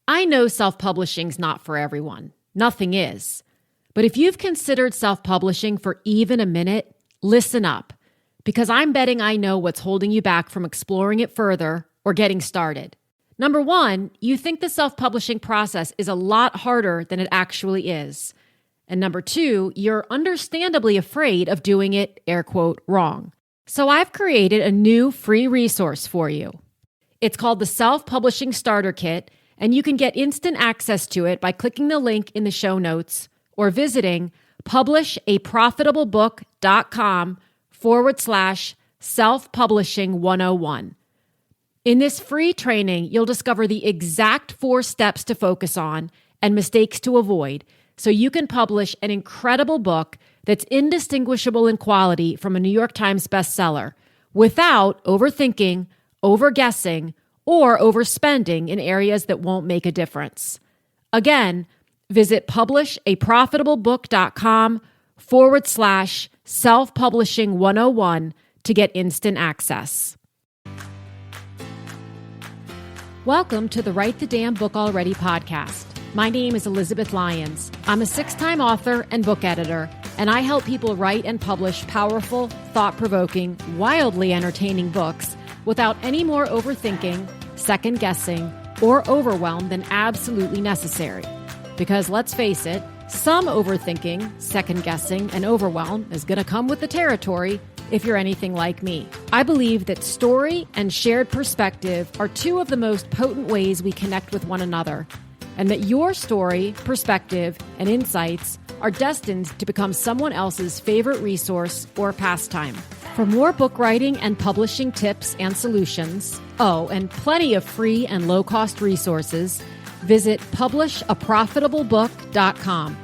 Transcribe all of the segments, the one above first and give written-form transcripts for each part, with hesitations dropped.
I know self-publishing's not for everyone. Nothing is. But if you've considered self-publishing for even a minute, listen up, because I'm betting I know what's holding you back from exploring it further or getting started. Number one, you think the self-publishing process is a lot harder than it actually is. And number two, you're understandably afraid of doing it, air quote, wrong. So I've created a new free resource for you. It's called the Self-Publishing Starter Kit, and you can get instant access to it by clicking the link in the show notes or visiting publishaprofitablebook.com/self-publishing 101. In this free training, you'll discover the exact 4 steps to focus on and mistakes to avoid so you can publish an incredible book that's indistinguishable in quality from a New York Times bestseller without overthinking, overguessing, or overspending in areas that won't make a difference. Again, visit publishaprofitablebook.com/self-publishing 101 to get instant access. Welcome to the Write the Damn Book Already podcast. My name is Elizabeth Lyons. I'm a 6-time author and book editor, and I help people write and publish powerful, thought-provoking, wildly entertaining books without any more overthinking, second-guessing, or overwhelm than absolutely necessary. Because let's face it, some overthinking, second-guessing, and overwhelm is going to come with the territory if you're anything like me. I believe that story and shared perspective are 2 of the most potent ways we connect with one another, and that your story, perspective, and insights are destined to become someone else's favorite resource or pastime. For more book writing and publishing tips and solutions, and plenty of free and low-cost resources, visit publishaprofitablebook.com.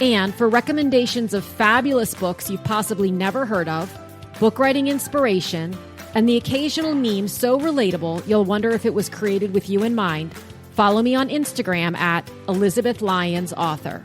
And for recommendations of fabulous books you've possibly never heard of, book writing inspiration, and the occasional meme so relatable you'll wonder if it was created with you in mind, follow me on Instagram at Elizabeth Lyons Author.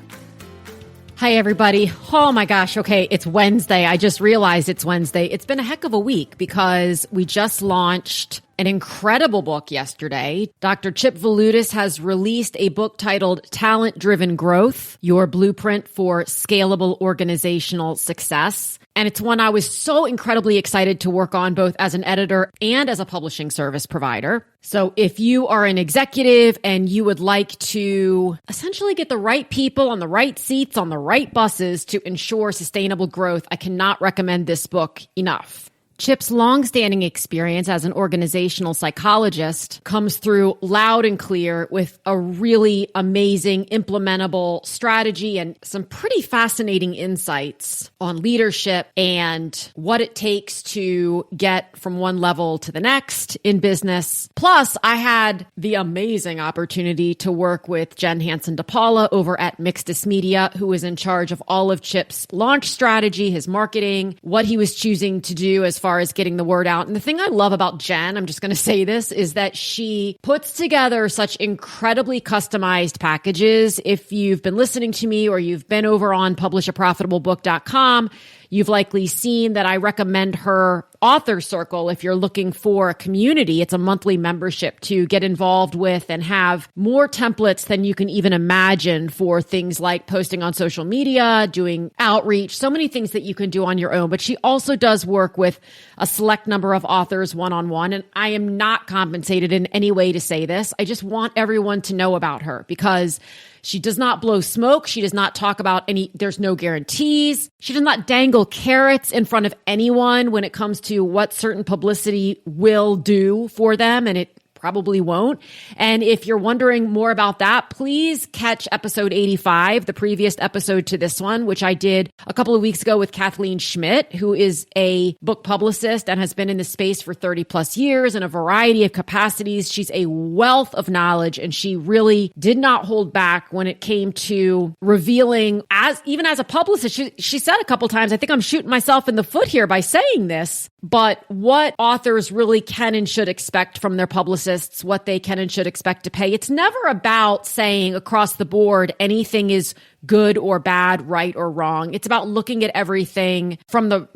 Hi, everybody. Oh my gosh. Okay, it's Wednesday. I just realized it's Wednesday. It's been a heck of a week because we just launched an incredible book yesterday. Dr. Chip Valutis has released a book titled Talent-Driven Growth, Your Blueprint for Scalable Organizational Success. And it's one I was so incredibly excited to work on both as an editor and as a publishing service provider. So if you are an executive and you would like to essentially get the right people on the right seats on the right buses to ensure sustainable growth, I cannot recommend this book enough. Chip's longstanding experience as an organizational psychologist comes through loud and clear with a really amazing implementable strategy and some pretty fascinating insights on leadership and what it takes to get from one level to the next in business. Plus, I had the amazing opportunity to work with Jen Hansen-DePaula over at Mixtus Media, who is in charge of all of Chip's launch strategy, his marketing, what he was choosing to do as far as getting the word out. And the thing I love about Jen, I'm just going to say this, is that she puts together such incredibly customized packages. If you've been listening to me or you've been over on publishaprofitablebook.com, you've likely seen that I recommend her Author Circle if you're looking for a community. It's a monthly membership to get involved with and have more templates than you can even imagine for things like posting on social media, doing outreach, so many things that you can do on your own. But she also does work with a select number of authors one-on-one. And I am not compensated in any way to say this. I just want everyone to know about her because she does not blow smoke. She does not talk about there's no guarantees. She does not dangle carrots in front of anyone when it comes to what certain publicity will do for them, and it probably won't. And if you're wondering more about that, please catch episode 85, the previous episode to this one, which I did a couple of weeks ago with Kathleen Schmidt, who is a book publicist and has been in the space for 30 plus years in a variety of capacities. She's a wealth of knowledge, and she really did not hold back when it came to revealing, even as a publicist, she said a couple times, I think I'm shooting myself in the foot here by saying this, but what authors really can and should expect from their publicist publicists what they can and should expect to pay. It's never about saying across the board anything is good or bad, right or wrong. It's about looking at everything from the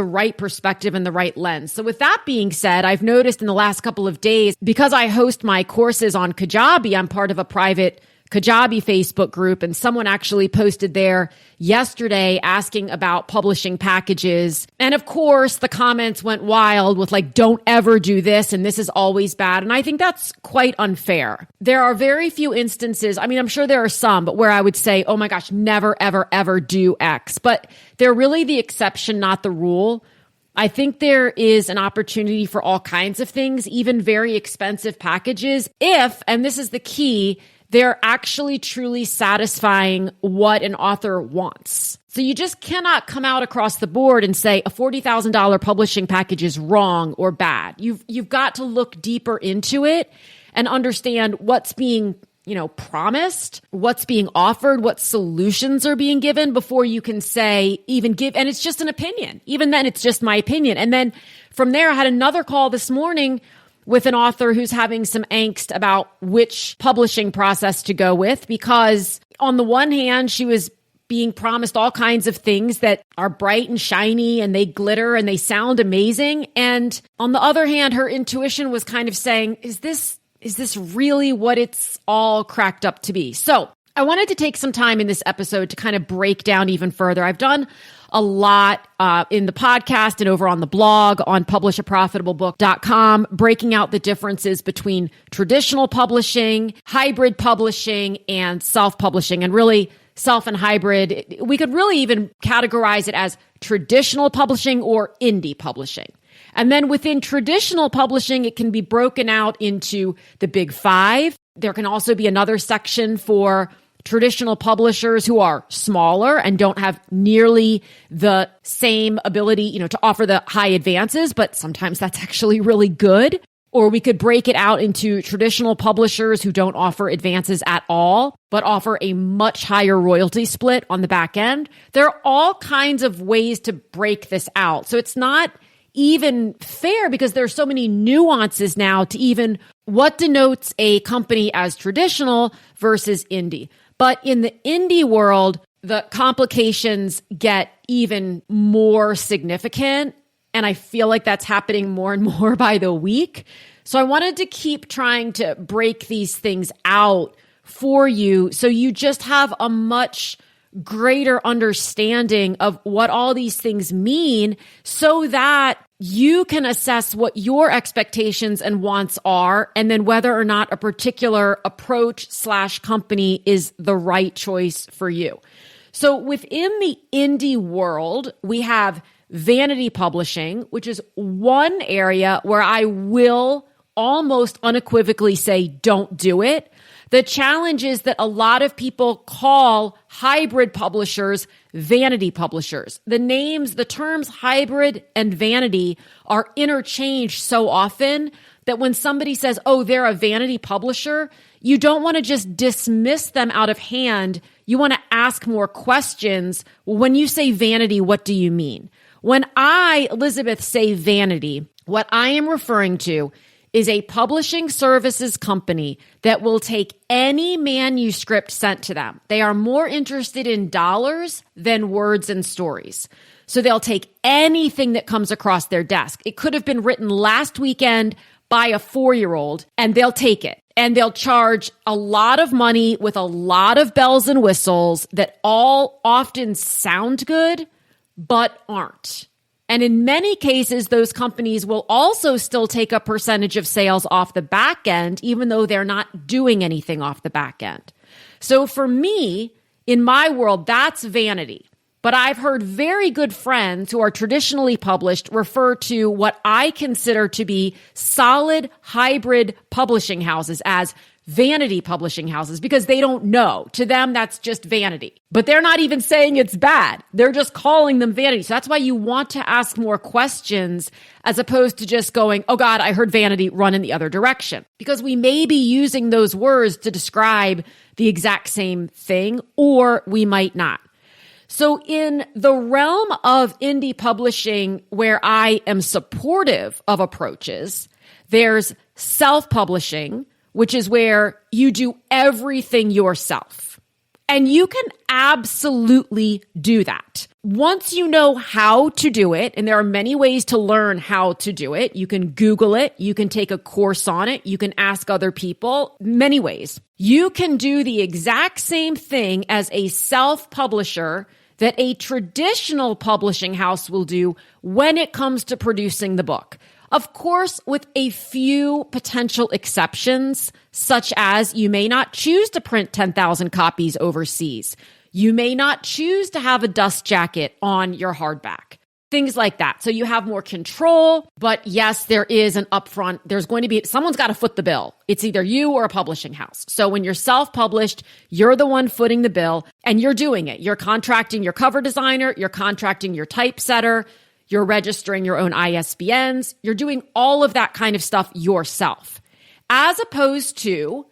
right perspective and the right lens. So with that being said, I've noticed in the last couple of days, because I host my courses on Kajabi, I'm part of a private Kajabi Facebook group, and someone actually posted there yesterday asking about publishing packages. And of course, the comments went wild with like, don't ever do this, and this is always bad. And I think that's quite unfair. There are very few instances, I mean, I'm sure there are some, but where I would say, oh my gosh, never, ever, ever do X. But they're really the exception, not the rule. I think there is an opportunity for all kinds of things, even very expensive packages, if, and this is the key, they're actually truly satisfying what an author wants. So you just cannot come out across the board and say a $40,000 publishing package is wrong or bad. You've got to look deeper into it and understand what's being, promised, what's being offered, what solutions are being given before you can say, and it's just an opinion. Even then, it's just my opinion. And then from there, I had another call this morning with an author who's having some angst about which publishing process to go with, because on the one hand, she was being promised all kinds of things that are bright and shiny and they glitter and they sound amazing. And on the other hand, her intuition was kind of saying, is this really what it's all cracked up to be? So I wanted to take some time in this episode to kind of break down even further. I've done a lot in the podcast and over on the blog on publishaprofitablebook.com, breaking out the differences between traditional publishing, hybrid publishing, and self-publishing. And really, self and hybrid, we could really even categorize it as traditional publishing or indie publishing. And then within traditional publishing, it can be broken out into the big five. There can also be another section for traditional publishers who are smaller and don't have nearly the same ability, to offer the high advances, but sometimes that's actually really good. Or we could break it out into traditional publishers who don't offer advances at all, but offer a much higher royalty split on the back end. There are all kinds of ways to break this out. So it's not even fair because there's so many nuances now to even what denotes a company as traditional versus indie. But in the indie world, the complications get even more significant. And I feel like that's happening more and more by the week. So I wanted to keep trying to break these things out for you so you just have a much greater understanding of what all these things mean so that you can assess what your expectations and wants are, and then whether or not a particular approach/company is the right choice for you. So within the indie world, we have vanity publishing, which is one area where I will almost unequivocally say, don't do it. The challenge is that a lot of people call hybrid publishers vanity publishers. The terms hybrid and vanity are interchanged so often that when somebody says, oh, they're a vanity publisher, you don't want to just dismiss them out of hand. You want to ask more questions. Well, when you say vanity, what do you mean? When I, Elizabeth, say vanity, what I am referring to is a publishing services company that will take any manuscript sent to them. They are more interested in dollars than words and stories. So they'll take anything that comes across their desk. It could have been written last weekend by a 4-year-old, and they'll take it. And they'll charge a lot of money with a lot of bells and whistles that all often sound good, but aren't. And in many cases, those companies will also still take a percentage of sales off the back end, even though they're not doing anything off the back end. So for me, in my world, that's vanity. But I've heard very good friends who are traditionally published refer to what I consider to be solid hybrid publishing houses as vanity publishing houses because they don't know. To them, that's just vanity. But they're not even saying it's bad. They're just calling them vanity. So that's why you want to ask more questions as opposed to just going, oh God, I heard vanity, run in the other direction. Because we may be using those words to describe the exact same thing, or we might not. So in the realm of indie publishing, where I am supportive of approaches, there's self-publishing, which is where you do everything yourself. And you can absolutely do that. Once you know how to do it, and there are many ways to learn how to do it. You can Google it. You can take a course on it. You can ask other people. Many ways. You can do the exact same thing as a self-publisher that a traditional publishing house will do when it comes to producing the book. Of course, with a few potential exceptions, such as you may not choose to print 10,000 copies overseas. You may not choose to have a dust jacket on your hardback. Things like that. So you have more control, but yes, there is an upfront. There's going to be, someone's got to foot the bill. It's either you or a publishing house. So when you're self-published, you're the one footing the bill and you're doing it. You're contracting your cover designer, you're contracting your typesetter, you're registering your own ISBNs. You're doing all of that kind of stuff yourself. As opposed to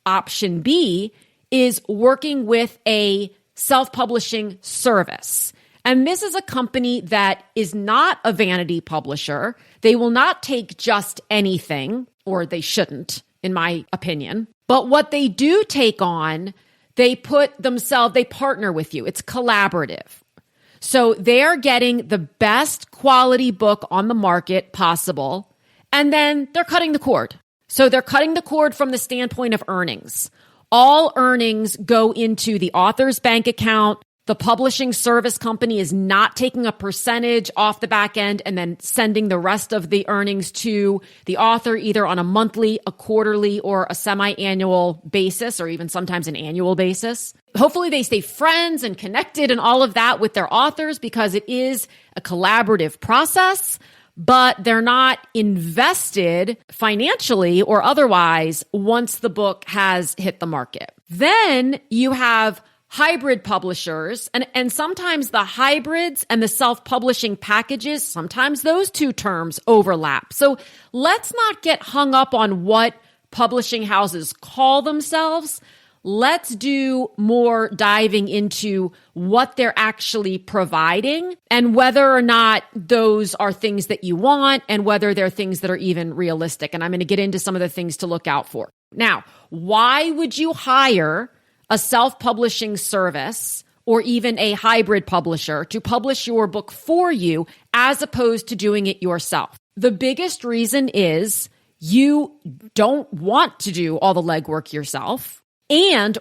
option B is working with a self-publishing service. And this is a company that is not a vanity publisher. They will not take just anything, or they shouldn't, in my opinion. But what they do take on, they partner with you. It's collaborative. So they're getting the best quality book on the market possible, and then they're cutting the cord. So they're cutting the cord from the standpoint of earnings. All earnings go into the author's bank account. The publishing service company is not taking a percentage off the back end and then sending the rest of the earnings to the author, either on a monthly, a quarterly, or a semi-annual basis, or even sometimes an annual basis. Hopefully they stay friends and connected and all of that with their authors because it is a collaborative process, but they're not invested financially or otherwise once the book has hit the market. Then you have hybrid publishers, and sometimes the hybrids and the self-publishing packages, sometimes those two terms overlap. So let's not get hung up on what publishing houses call themselves. Let's do more diving into what they're actually providing and whether or not those are things that you want and whether they're things that are even realistic. And I'm going to get into some of the things to look out for. Now, why would you hire a self-publishing service or even a hybrid publisher to publish your book for you as opposed to doing it yourself? The biggest reason is you don't want to do all the legwork yourself. And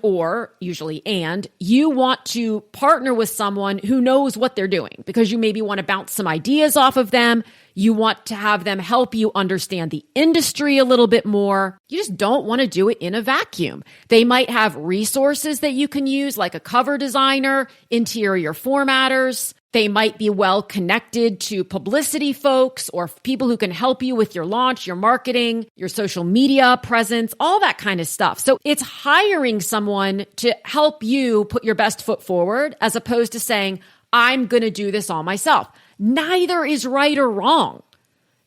you want to partner with someone who knows what they're doing because you maybe want to bounce some ideas off of them. You want to have them help you understand the industry a little bit more. You just don't want to do it in a vacuum. They might have resources that you can use, like a cover designer, interior formatters. They might be well connected to publicity folks or people who can help you with your launch, your marketing, your social media presence, all that kind of stuff. So it's hiring someone to help you put your best foot forward as opposed to saying, I'm going to do this all myself. Neither is right or wrong.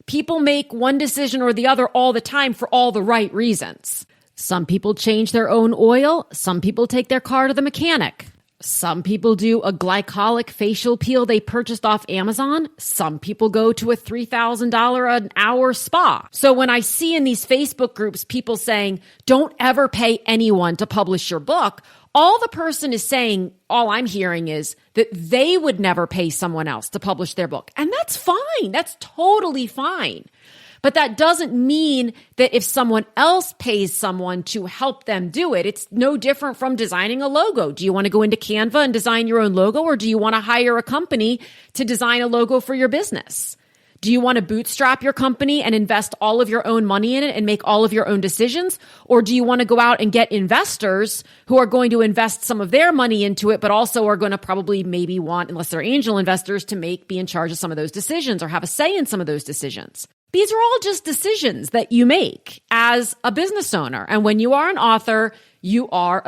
People make one decision or the other all the time for all the right reasons. Some people change their own oil. Some people take their car to the mechanic. Some people do a glycolic facial peel they purchased off Amazon. Some people go to a $3,000 an hour spa. So when I see in these Facebook groups people saying, don't ever pay anyone to publish your book, all the person is saying, all I'm hearing is that they would never pay someone else to publish their book. And that's fine. That's totally fine. But that doesn't mean that if someone else pays someone to help them do it, it's no different from designing a logo. Do you want to go into Canva and design your own logo, or do you want to hire a company to design a logo for your business? Do you want to bootstrap your company and invest all of your own money in it and make all of your own decisions? Or do you want to go out and get investors who are going to invest some of their money into it, but also are going to probably maybe want, unless they're angel investors, to be in charge of some of those decisions or have a say in some of those decisions? These are all just decisions that you make as a business owner. And when you are an author, your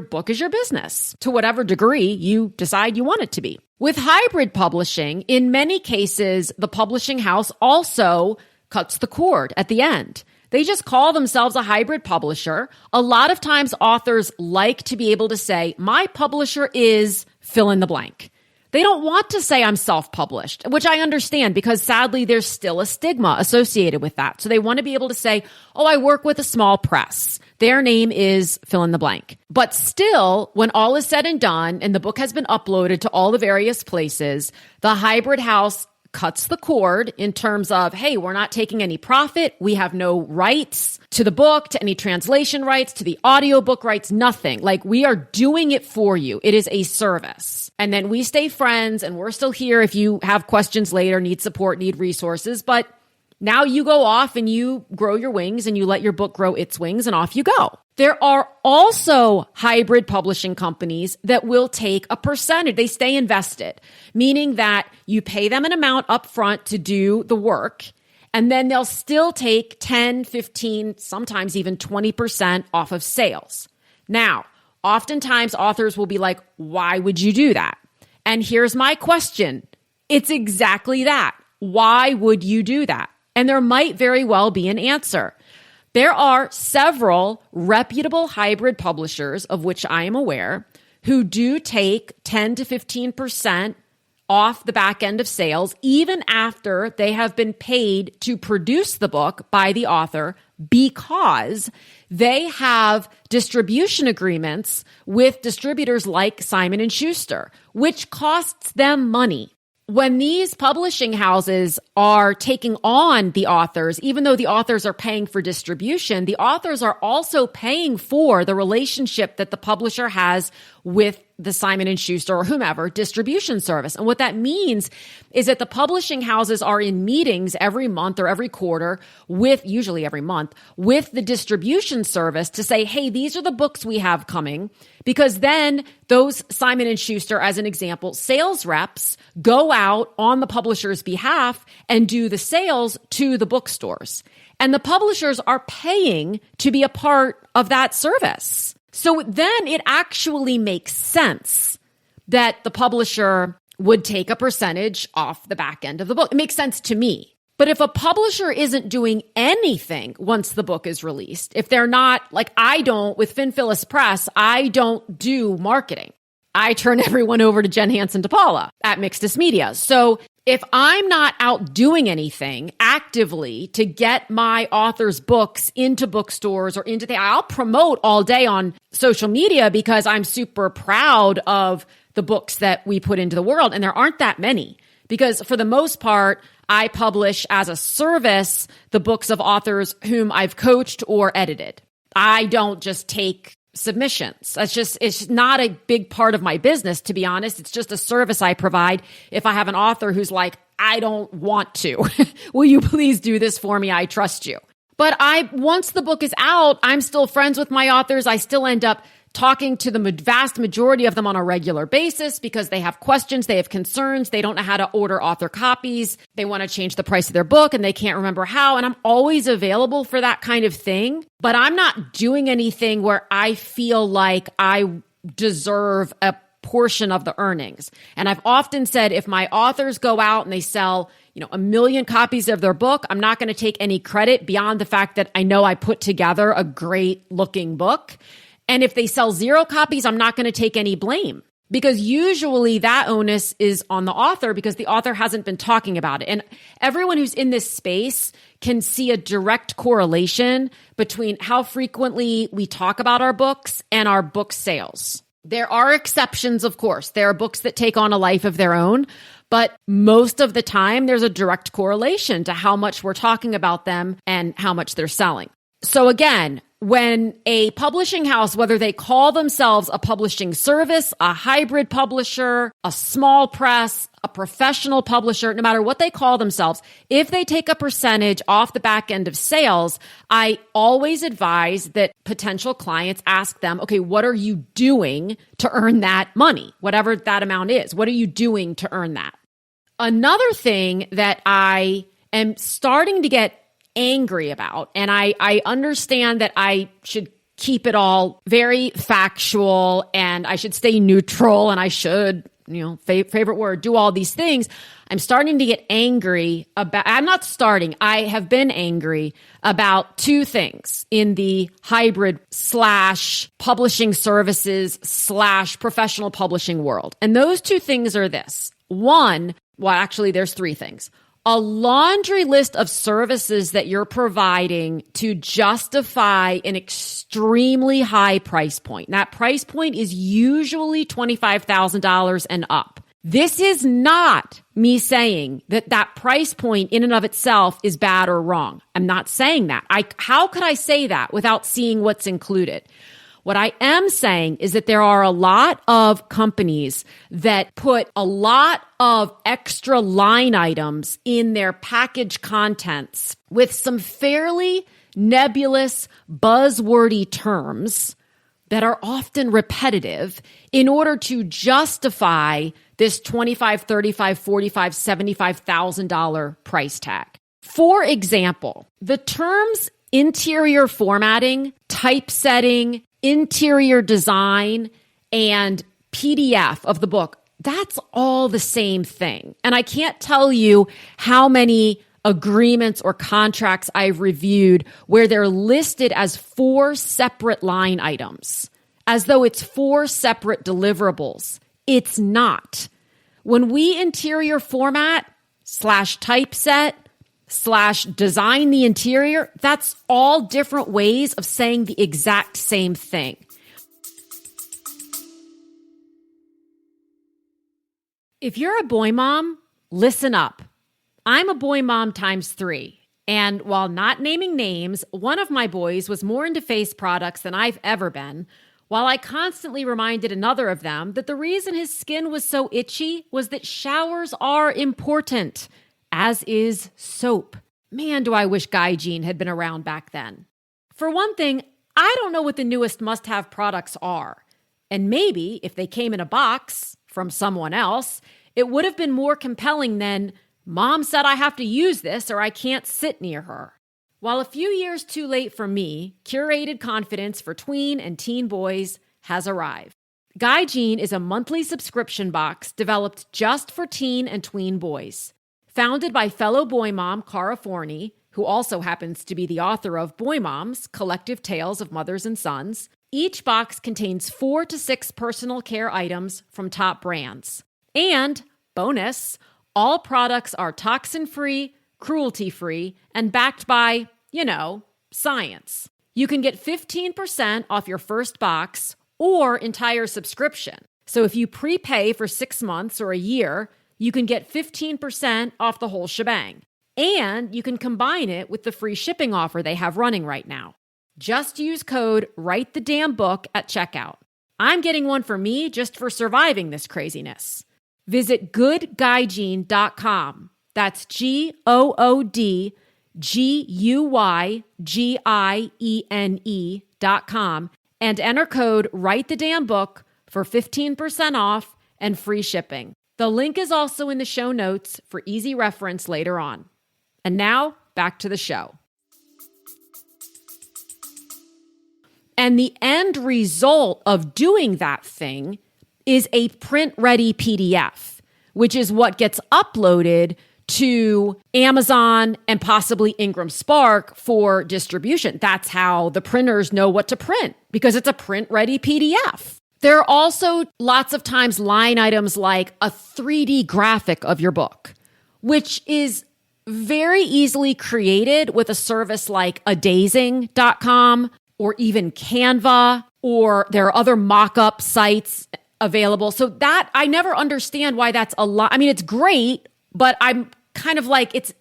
book is your business to whatever degree you decide you want it to be. With hybrid publishing, in many cases, the publishing house also cuts the cord at the end. They just call themselves a hybrid publisher. A lot of times authors like to be able to say, my publisher is fill in the blank. They don't want to say I'm self-published, which I understand because sadly there's still a stigma associated with that. So they want to be able to say, oh, I work with a small press. Their name is fill in the blank. But still, when all is said and done and the book has been uploaded to all the various places, the hybrid house cuts the cord in terms of, hey, we're not taking any profit. We have no rights to the book, to any translation rights, to the audiobook rights, nothing. Like, we are doing it for you. It is a service. And then we stay friends and we're still here if you have questions later, need support, need resources. But now you go off and you grow your wings and you let your book grow its wings and off you go. There are also hybrid publishing companies that will take a percentage. They stay invested, meaning that you pay them an amount up front to do the work, and then they'll still take 10, 15, sometimes even 20% off of sales. Now, oftentimes authors will be like, why would you do that? And here's my question. It's exactly that. Why would you do that? And there might very well be an answer. There are several reputable hybrid publishers, of which I am aware, who do take 10 to 15% off the back end of sales, even after they have been paid to produce the book by the author, because they have distribution agreements with distributors like Simon & Schuster, which costs them money. When these publishing houses are taking on the authors, even though the authors are paying for distribution, the authors are also paying for the relationship that the publisher has with the Simon & Schuster or whomever distribution service. And what that means is that the publishing houses are in meetings every month or every quarter with, usually every month, with the distribution service to say, hey, these are the books we have coming. Because then those Simon & Schuster, as an example, sales reps go out on the publisher's behalf and do the sales to the bookstores. And the publishers are paying to be a part of that service. So then it actually makes sense that the publisher would take a percentage off the back end of the book. It makes sense to me. But if a publisher isn't doing anything once the book is released, if they're not, like I don't, with Finphyllis Press, I don't do marketing. I turn everyone over to Jen Hansen DePaula at Mixtus Media. So if I'm not out doing anything actively to get my author's books into bookstores or I'll promote all day on social media because I'm super proud of the books that we put into the world. And there aren't that many because for the most part, I publish as a service the books of authors whom I've coached or edited. I don't just take submissions. It's not a big part of my business, to be honest. It's just a service I provide. If I have an author who's like, I don't want to, will you please do this for me? I trust you. But once the book is out, I'm still friends with my authors. I still end up talking to the vast majority of them on a regular basis because they have questions, they have concerns, they don't know how to order author copies, they want to change the price of their book and they can't remember how. And I'm always available for that kind of thing. But I'm not doing anything where I feel like I deserve a portion of the earnings. And I've often said, if my authors go out and they sell, 1 million copies of their book, I'm not going to take any credit beyond the fact that I know I put together a great looking book. And if they sell 0 copies, I'm not going to take any blame because usually that onus is on the author because the author hasn't been talking about it. And everyone who's in this space can see a direct correlation between how frequently we talk about our books and our book sales. There are exceptions, of course. There are books that take on a life of their own, but most of the time there's a direct correlation to how much we're talking about them and how much they're selling. So again, when a publishing house, whether they call themselves a publishing service, a hybrid publisher, a small press, a professional publisher, no matter what they call themselves, if they take a percentage off the back end of sales, I always advise that potential clients ask them, okay, what are you doing to earn that money? Whatever that amount is, what are you doing to earn that? Another thing that I am starting to get angry about, and I understand that I should keep it all very factual and I should stay neutral and I should favorite word, do all these things. I'm starting to get angry about, I have been angry about two things in the hybrid / publishing services / professional publishing world. And those two things are this. One, well, actually, there's three things. A laundry list of services that you're providing to justify an extremely high price point. And that price point is usually $25,000 and up. This is not me saying that that price point in and of itself is bad or wrong. I'm not saying that. How could I say that without seeing what's included? What I am saying is that there are a lot of companies that put a lot of extra line items in their package contents with some fairly nebulous, buzzwordy terms that are often repetitive in order to justify this $25,000, $35,000, $45,000, $75,000 price tag. For example, the terms interior formatting, typesetting, interior design, and PDF of the book, that's all the same thing. And I can't tell you how many agreements or contracts I've reviewed where they're listed as 4 separate line items, as though it's 4 separate deliverables. It's not. When we interior format / typeset / design the interior, that's all different ways of saying the exact same thing. If you're a boy mom, listen up. I'm a boy mom times 3. And while not naming names, one of my boys was more into face products than I've ever been, while I constantly reminded another of them that the reason his skin was so itchy was that showers are important, as is soap. Man, do I wish Guy Jean had been around back then. For one thing, I don't know what the newest must-have products are. And maybe if they came in a box from someone else, it would have been more compelling than, Mom said I have to use this or I can't sit near her. While a few years too late for me, curated confidence for tween and teen boys has arrived. Guy Jean is a monthly subscription box developed just for teen and tween boys. Founded by fellow boy mom Cara Forney, who also happens to be the author of Boy Moms, Collective Tales of Mothers and Sons, each box contains 4 to 6 personal care items from top brands. And, bonus, all products are toxin-free, cruelty-free, and backed by, science. You can get 15% off your first box or entire subscription. So if you prepay for 6 months or a year, you can get 15% off the whole shebang. And you can combine it with the free shipping offer they have running right now. Just use code WriteTheDamnBook at checkout. I'm getting one for me just for surviving this craziness. Visit goodguyjean.com. That's GOODGUYGIENE.com and enter code WriteTheDamnBook for 15% off and free shipping. The link is also in the show notes for easy reference later on. And now, back to the show. And the end result of doing that thing is a print-ready PDF, which is what gets uploaded to Amazon and possibly Ingram Spark for distribution. That's how the printers know what to print, because it's a print-ready PDF. There are also lots of times line items like a 3D graphic of your book, which is very easily created with a service like adazing.com or even Canva, or there are other mock-up sites available. So that, I never understand why that's a lot. I mean, it's great, but I'm kind of like, it's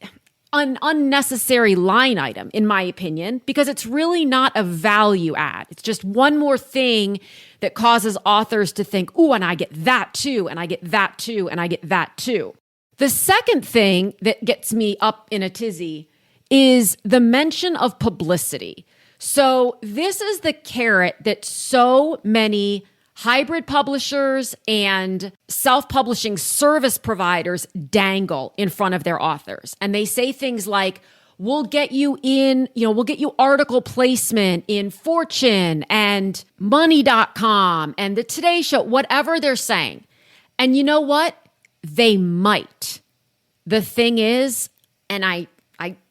an unnecessary line item, in my opinion, because it's really not a value add. It's just one more thing that causes authors to think, ooh, and I get that too, and I get that too, and I get that too. The second thing that gets me up in a tizzy is the mention of publicity. So this is the carrot that so many hybrid publishers and self-publishing service providers dangle in front of their authors. And they say things like, we'll get you article placement in Fortune and money.com and the Today Show, whatever they're saying. And you know what? They might. The thing is, and I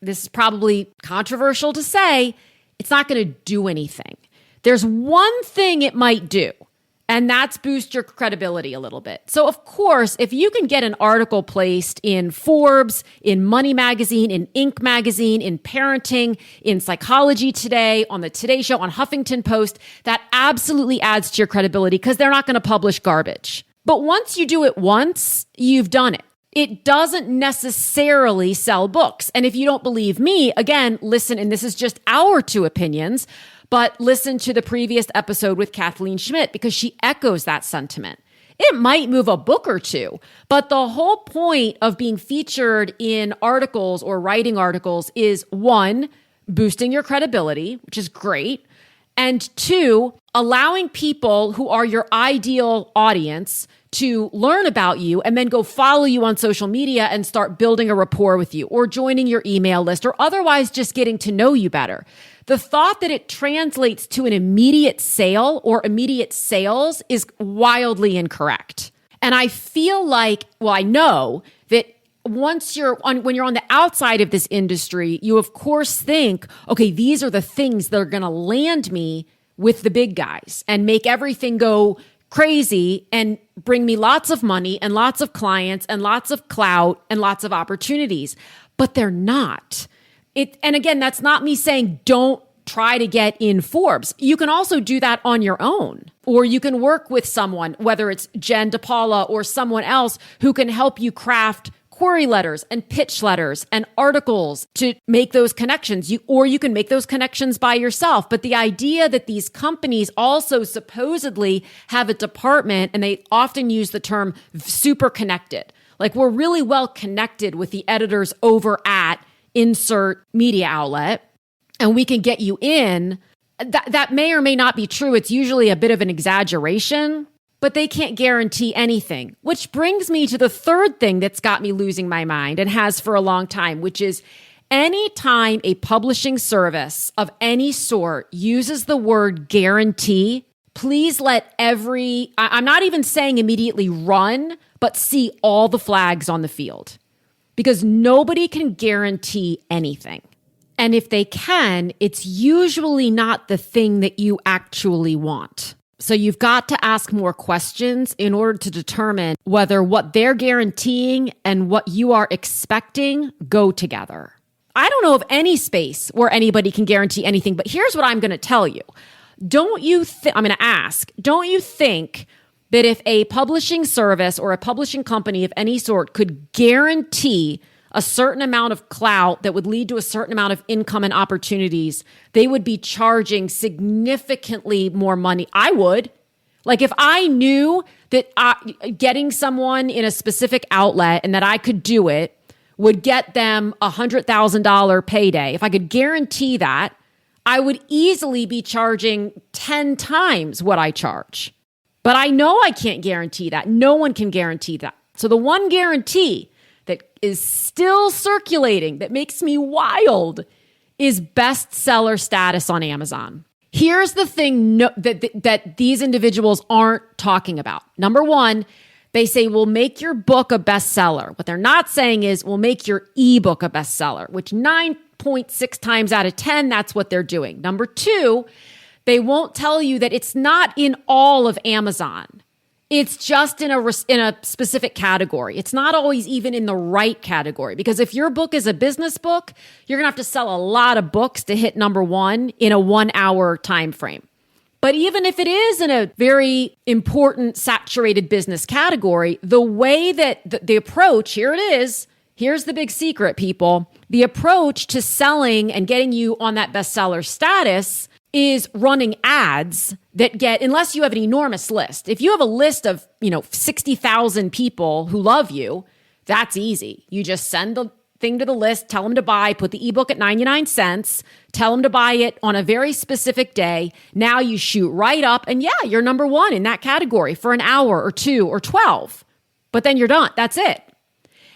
this is probably controversial to say, it's not going to do anything. There's one thing it might do, and that's boost your credibility a little bit. So of course, if you can get an article placed in Forbes, in Money Magazine, in Inc. Magazine, in Parenting, in Psychology Today, on the Today Show, on Huffington Post, that absolutely adds to your credibility because they're not going to publish garbage. But once you do it once, you've done it. It doesn't necessarily sell books. And if you don't believe me, again, listen, and this is just our two opinions, but listen to the previous episode with Kathleen Schmidt because she echoes that sentiment. It might move a book or two, but the whole point of being featured in articles or writing articles is one, boosting your credibility, which is great, and two, allowing people who are your ideal audience to learn about you and then go follow you on social media and start building a rapport with you or joining your email list or otherwise just getting to know you better. The thought that it translates to an immediate sale or immediate sales is wildly incorrect. And I feel like, well, I know that when you're on the outside of this industry, you of course think, okay, these are the things that are going to land me with the big guys and make everything go crazy and bring me lots of money and lots of clients and lots of clout and lots of opportunities. But they're not. And again, that's not me saying don't try to get in Forbes. You can also do that on your own, or you can work with someone, whether it's Jen DePaula or someone else who can help you craft query letters and pitch letters and articles to make those connections. Or you can make those connections by yourself. But the idea that these companies also supposedly have a department, and they often use the term super connected, like we're really well connected with the editors over at insert media outlet, and we can get you in. That may or may not be true. It's usually a bit of an exaggeration, but they can't guarantee anything. Which brings me to the third thing that's got me losing my mind and has for a long time, which is anytime a publishing service of any sort uses the word guarantee, please let I'm not even saying immediately run, but see all the flags on the field. Because nobody can guarantee anything. And if they can, it's usually not the thing that you actually want. So you've got to ask more questions in order to determine whether what they're guaranteeing and what you are expecting go together. I don't know of any space where anybody can guarantee anything, but here's what I'm going to tell you. I'm going to ask, don't you think that if a publishing service or a publishing company of any sort could guarantee a certain amount of clout that would lead to a certain amount of income and opportunities, they would be charging significantly more money? I would. Like if I knew that getting someone in a specific outlet and that I could do it would get them $100,000 payday, if I could guarantee that, I would easily be charging 10 times what I charge. But I know I can't guarantee that. No one can guarantee that. So the one guarantee that is still circulating that makes me wild is bestseller status on Amazon. Here's the thing that these individuals aren't talking about. Number one, they say, we'll make your book a bestseller. What they're not saying is, we'll make your ebook a bestseller, which 9.6 times out of 10, that's what they're doing. Number two, they won't tell you that it's not in all of Amazon. It's just in a specific category. It's not always even in the right category, because if your book is a business book, you're going to have to sell a lot of books to hit number one in a 1 hour time frame. But even if it is in a very important saturated business category, the way that the approach, here it is, here's the big secret, people. The approach to selling and getting you on that bestseller status is running ads that get, unless you have an enormous list. If you have a list of, 60,000 people who love you, that's easy. You just send the thing to the list, tell them to buy, put the ebook at 99 cents, tell them to buy it on a very specific day. Now you shoot right up and you're number one in that category for an hour or 2 or 12. But then you're done. That's it.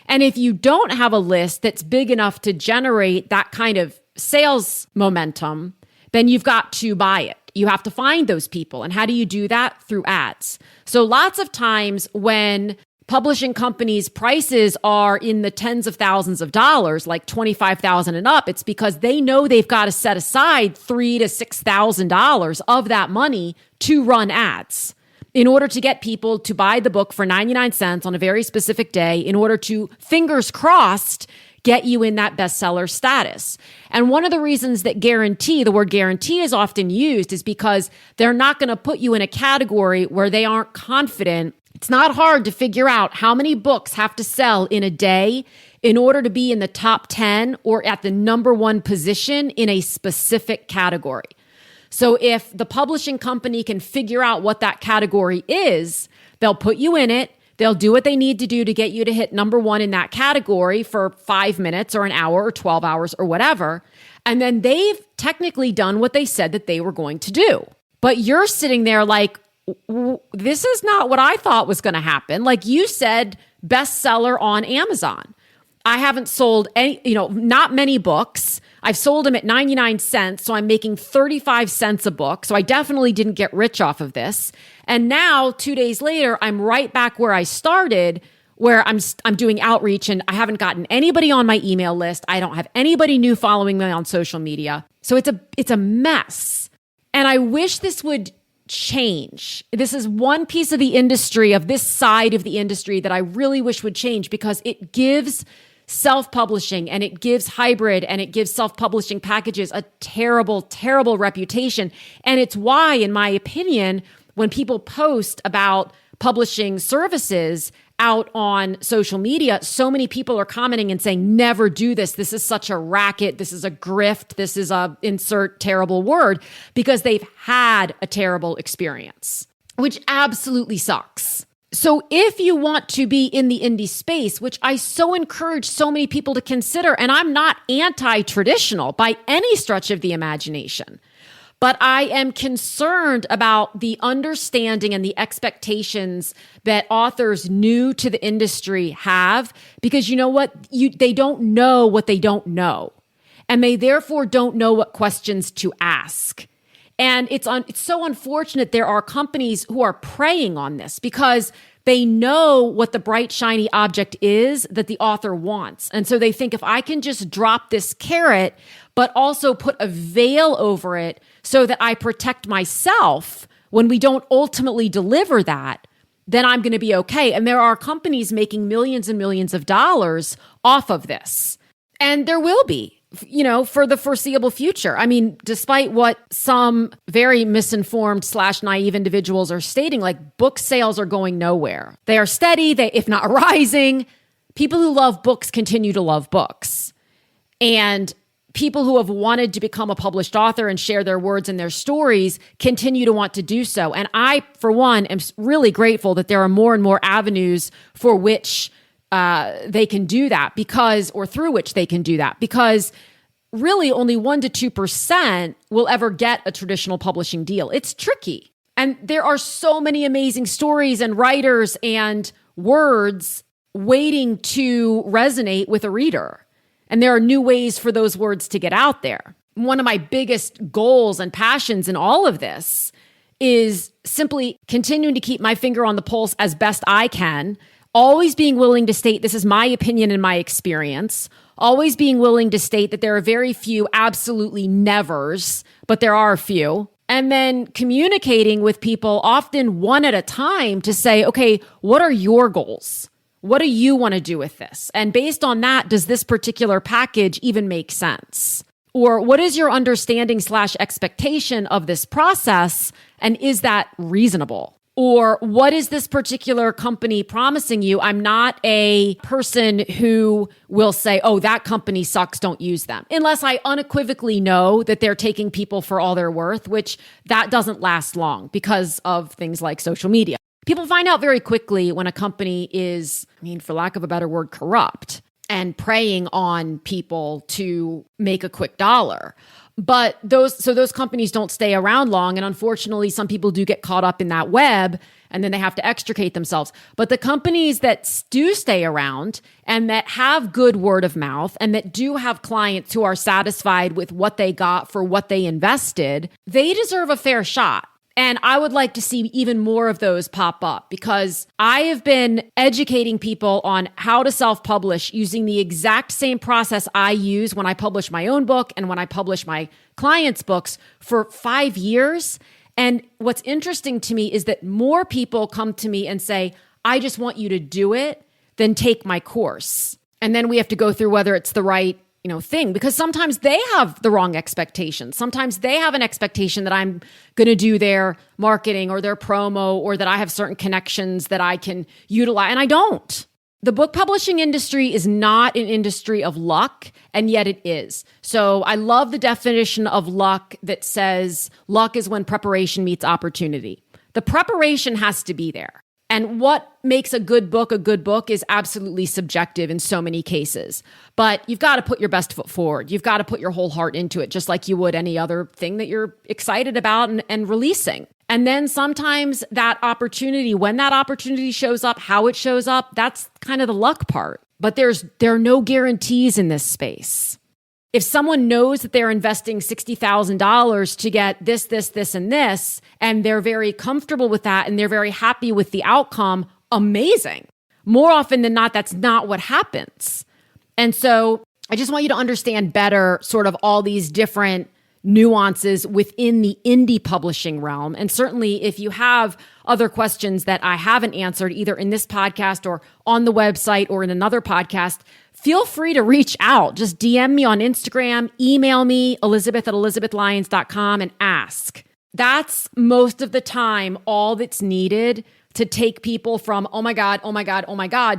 And if you don't have a list that's big enough to generate that kind of sales momentum, then you've got to buy it. You have to find those people. And how do you do that? Through ads. So lots of times when publishing companies' prices are in the tens of thousands of dollars, like $25,000 and up, it's because they know they've got to set aside $3,000 to $6,000 of that money to run ads in order to get people to buy the book for 99 cents on a very specific day in order to, fingers crossed, get you in that bestseller status. And one of the reasons that the word guarantee is often used is because they're not going to put you in a category where they aren't confident. It's not hard to figure out how many books have to sell in a day in order to be in the top 10 or at the number 1 position in a specific category. So if the publishing company can figure out what that category is, they'll put you in it. They'll do what they need to do to get you to hit number 1 in that category for 5 minutes or an hour or 12 hours or whatever. And then they've technically done what they said that they were going to do. But you're sitting there like, this is not what I thought was going to happen. Like you said, bestseller on Amazon. I haven't sold not many books. I've sold them at 99 cents. So I'm making 35 cents a book. So I definitely didn't get rich off of this. And now 2 days later, I'm right back where I started, where I'm doing outreach and I haven't gotten anybody on my email list. I don't have anybody new following me on social media. So it's a mess. And I wish this would change. This is one piece of the industry, of this side of the industry, that I really wish would change, because it gives self-publishing and it gives hybrid and it gives self-publishing packages a terrible, terrible reputation. And it's why, in my opinion, when people post about publishing services out on social media, so many people are commenting and saying, never do this. This is such a racket. This is a grift. This is a insert terrible word, because they've had a terrible experience, which absolutely sucks. So if you want to be in the indie space, which I so encourage so many people to consider, and I'm not anti-traditional by any stretch of the imagination, but I am concerned about the understanding and the expectations that authors new to the industry have, because you know what? They don't know what they don't know. And they therefore don't know what questions to ask. And it's so unfortunate there are companies who are preying on this, because they know what the bright, shiny object is that the author wants. And so they think, if I can just drop this carrot, but also put a veil over it so that I protect myself when we don't ultimately deliver that, then I'm going to be okay. And there are companies making millions and millions of dollars off of this. And there will be, for the foreseeable future. I mean, despite what some very misinformed / naive individuals are stating, like, book sales are going nowhere. They are steady, if not rising. People who love books continue to love books. And people who have wanted to become a published author and share their words and their stories continue to want to do so. And I, for one, am really grateful that there are more and more avenues for which they can do that, through which they can do that, because really only 1% to 2% will ever get a traditional publishing deal. It's tricky. And there are so many amazing stories and writers and words waiting to resonate with a reader. And there are new ways for those words to get out there. One of my biggest goals and passions in all of this is simply continuing to keep my finger on the pulse as best I can, always being willing to state this is my opinion and my experience, always being willing to state that there are very few absolutely nevers, but there are a few. And then communicating with people, often one at a time, to say, okay, what are your goals? What do you want to do with this? And based on that, does this particular package even make sense? Or what is your understanding / expectation of this process? And is that reasonable? Or what is this particular company promising you? I'm not a person who will say, oh, that company sucks, don't use them. Unless I unequivocally know that they're taking people for all they're worth, which that doesn't last long because of things like social media. People find out very quickly when a company is, for lack of a better word, corrupt and preying on people to make a quick dollar. But those companies don't stay around long. And unfortunately, some people do get caught up in that web and then they have to extricate themselves. But the companies that do stay around and that have good word of mouth and that do have clients who are satisfied with what they got for what they invested, they deserve a fair shot. And I would like to see even more of those pop up because I have been educating people on how to self-publish using the exact same process I use when I publish my own book and when I publish my clients' books for 5 years. And what's interesting to me is that more people come to me and say, I just want you to do it, than take my course. And then we have to go through whether it's the right thing, because sometimes they have the wrong expectations. Sometimes they have an expectation that I'm going to do their marketing or their promo or that I have certain connections that I can utilize, and I don't. The book publishing industry is not an industry of luck, and yet it is. So I love the definition of luck that says luck is when preparation meets opportunity. The preparation has to be there. And what makes a good book is absolutely subjective in so many cases. But you've got to put your best foot forward. You've got to put your whole heart into it, just like you would any other thing that you're excited about and releasing. And then sometimes that opportunity, when that opportunity shows up, how it shows up, that's kind of the luck part. But there are no guarantees in this space. If someone knows that they're investing $60,000 to get this, and this, and they're very comfortable with that and they're very happy with the outcome, amazing. More often than not, that's not what happens. And so I just want you to understand better sort of all these different nuances within the indie publishing realm. And certainly if you have other questions that I haven't answered either in this podcast or on the website or in another podcast, feel free to reach out. Just DM me on Instagram, email me, elizabeth@elizabethlyons.com, and ask. That's most of the time all that's needed to take people from, oh my God,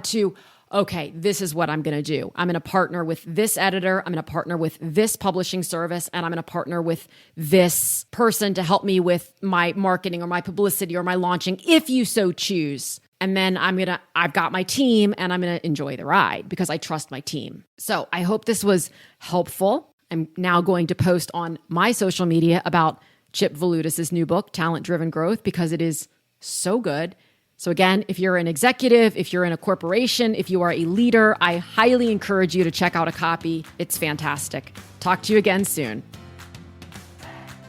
to, okay, this is what I'm going to do. I'm going to partner with this editor. I'm going to partner with this publishing service, and I'm going to partner with this person to help me with my marketing or my publicity or my launching, if you so choose. And then I've got my team and I'm going to enjoy the ride because I trust my team. So I hope this was helpful. I'm now going to post on my social media about Chip Valutis' new book, Talent Driven Growth, because it is so good. So again, if you're an executive, if you're in a corporation, if you are a leader, I highly encourage you to check out a copy. It's fantastic. Talk to you again soon.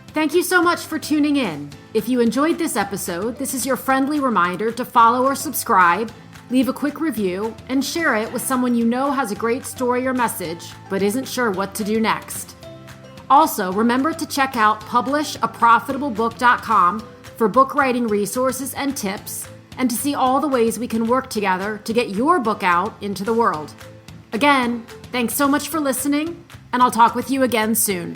Thank you so much for tuning in. If you enjoyed this episode, this is your friendly reminder to follow or subscribe, leave a quick review, and share it with someone you know has a great story or message, but isn't sure what to do next. Also, remember to check out publishaprofitablebook.com for book writing resources and tips, and to see all the ways we can work together to get your book out into the world. Again, thanks so much for listening, and I'll talk with you again soon.